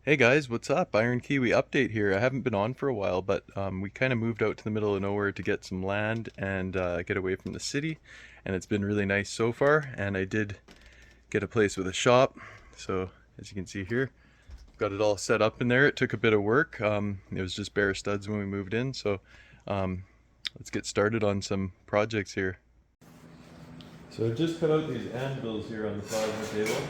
Hey guys, what's up? Iron Kiwi update here. I haven't been on for a while, but we kind of moved out to the middle of nowhere to get some land and get away from the city, and it's been really nice so far. And I did get a place with a shop, so as you can see here, got it all set up in there. It took a bit of work. It was just bare studs when we moved in, so um, let's get started on some projects here. So I just cut out these anvils here on the plasma table.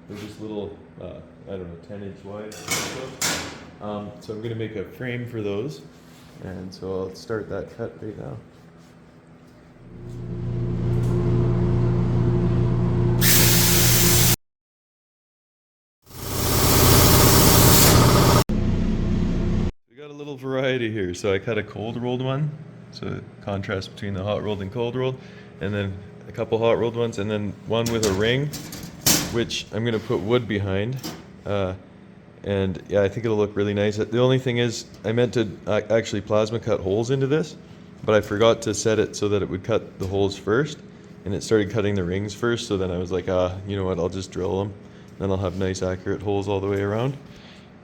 They're just little, I don't know, 10-inch wide. So I'm going to make a frame for those, and so I'll start that cut right now. We got a little variety here. So I cut a cold rolled one, so contrast between the hot rolled and cold rolled, and then a couple hot rolled ones, and then one with a ring, which I'm going to put wood behind. And yeah, I think it'll look really nice. The only thing is, I meant to actually plasma cut holes into this, but I forgot to set it so that it would cut the holes first, and it started cutting the rings first. So then I was like, you know what, I'll just drill them. Then I'll have nice accurate holes all the way around.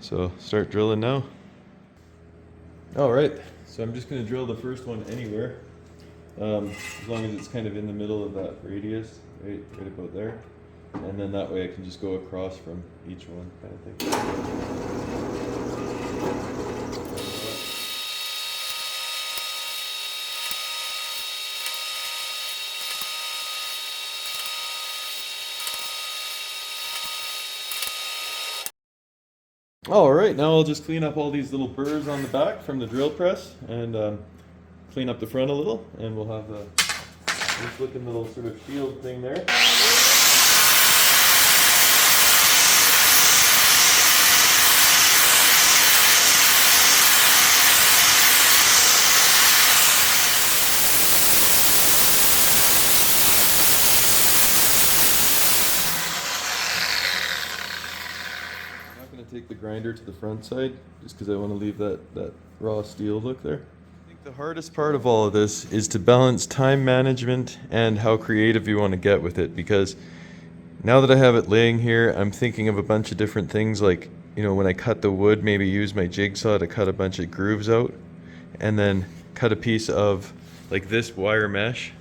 So start drilling now. All right, so I'm just gonna drill the first one anywhere, as long as it's kind of in the middle of that radius, right about there. And then that way I can just go across from each one, kind of thing. All right, now I'll just clean up all these little burrs on the back from the drill press, and clean up the front a little, and we'll have this looking little sort of shield thing there. Take the grinder to the front side just because I want to leave that raw steel look there. I think the hardest part of all of this is to balance time management and how creative you want to get with it, because now that I have it laying here, I'm thinking of a bunch of different things, like, you know, when I cut the wood, maybe use my jigsaw to cut a bunch of grooves out, and then cut a piece of like this wire mesh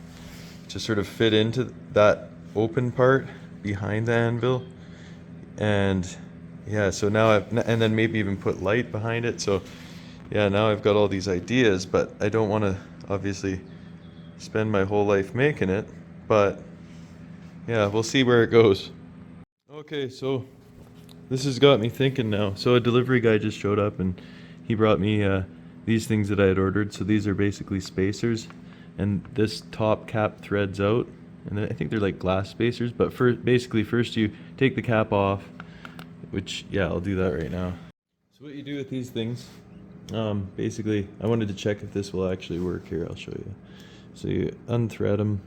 to sort of fit into that open part behind the anvil. And yeah, so now and then maybe even put light behind it. So yeah, now I've got all these ideas, but I don't want to obviously spend my whole life making it. But yeah, we'll see where it goes. Okay, so this has got me thinking now. So a delivery guy just showed up and he brought me these things that I had ordered. So these are basically spacers, and this top cap threads out, and I think they're like glass spacers. But basically first you take the cap off, which, yeah, I'll do that right now. So what you do with these things, basically, I wanted to check if this will actually work here. I'll show you. So you unthread them.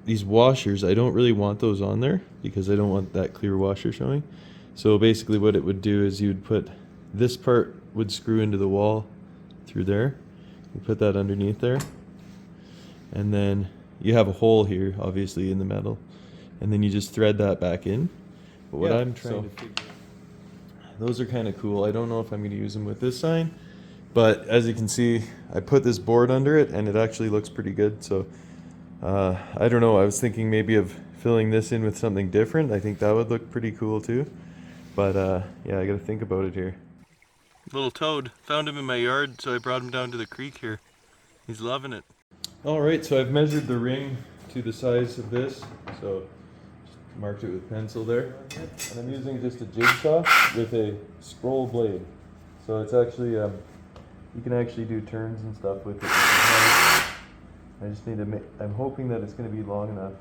These washers, I don't really want those on there because I don't want that clear washer showing. So basically what it would do is you'd put, this part would screw into the wall through there. You put that underneath there. And then you have a hole here, obviously, in the metal. And then you just thread that back in. But what I'm trying to figure out, those are kind of cool. I don't know if I'm going to use them with this sign, but as you can see, I put this board under it and it actually looks pretty good. So I don't know, I was thinking maybe of filling this in with something different. I think that would look pretty cool too. But yeah, I got to think about it here. Little toad, found him in my yard, so I brought him down to the creek here. He's loving it. All right, so I've measured the ring to the size of this. So marked it with pencil there, and I'm using just a jigsaw with a scroll blade. So it's actually, you can actually do turns and stuff with it. I just need to make, I'm hoping that it's going to be long enough.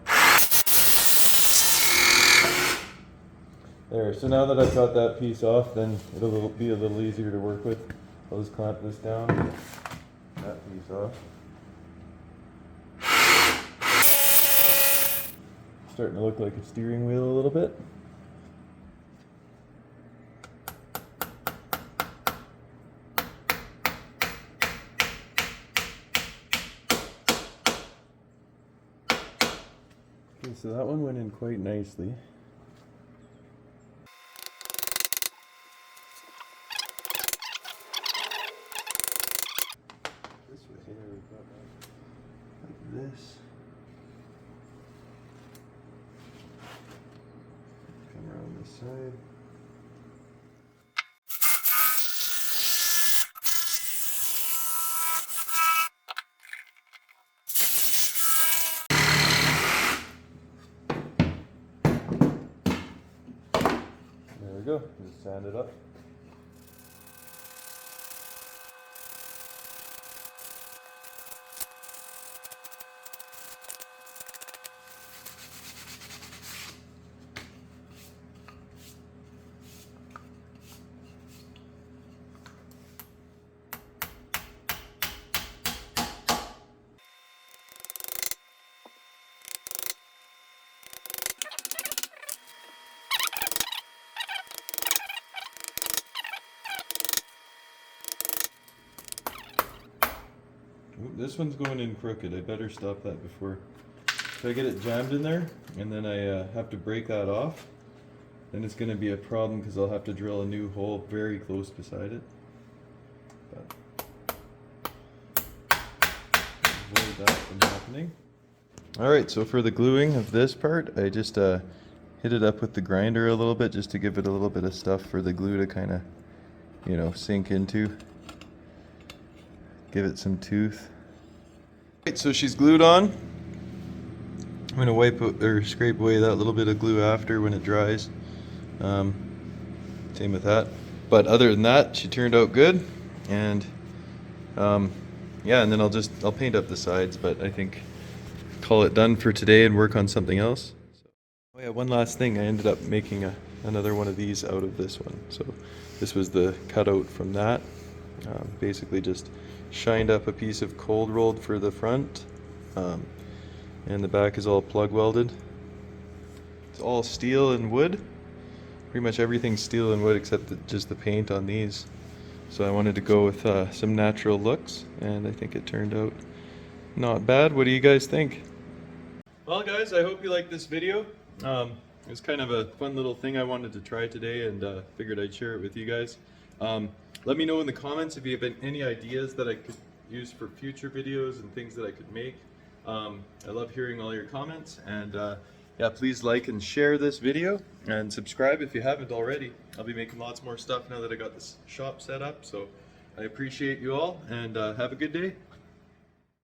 There, so now that I've got that piece off, then it'll be a little easier to work with. I'll just clamp this down, that piece off. Starting to look like a steering wheel a little bit. Okay, so that one went in quite nicely. this side. There we go, just sand it up. Ooh, this one's going in crooked. I better stop that before. If I get it jammed in there and then I have to break that off, then it's going to be a problem because I'll have to drill a new hole very close beside it. But avoid that from happening. Alright, so for the gluing of this part, I just hit it up with the grinder a little bit just to give it a little bit of stuff for the glue to kind of, you know, sink into. Give it some tooth. Right, so she's glued on. I'm gonna wipe or scrape away that little bit of glue after when it dries. Same with that. But other than that, she turned out good. And yeah, and then I'll paint up the sides. But I think call it done for today and work on something else. Oh yeah, one last thing. I ended up making another one of these out of this one. So this was the cutout from that. Basically just shined up a piece of cold rolled for the front, and the back is all plug welded. It's all steel and wood. Pretty much everything's steel and wood except just the paint on these. So I wanted to go with some natural looks, and I think it turned out not bad. What do you guys think? Well guys, I hope you liked this video. It was kind of a fun little thing I wanted to try today, and figured I'd share it with you guys. Let me know in the comments if you have any ideas that I could use for future videos and things that I could make. I love hearing all your comments, and yeah, please like and share this video and subscribe if you haven't already. I'll be making lots more stuff now that I got this shop set up, so I appreciate you all, and have a good day.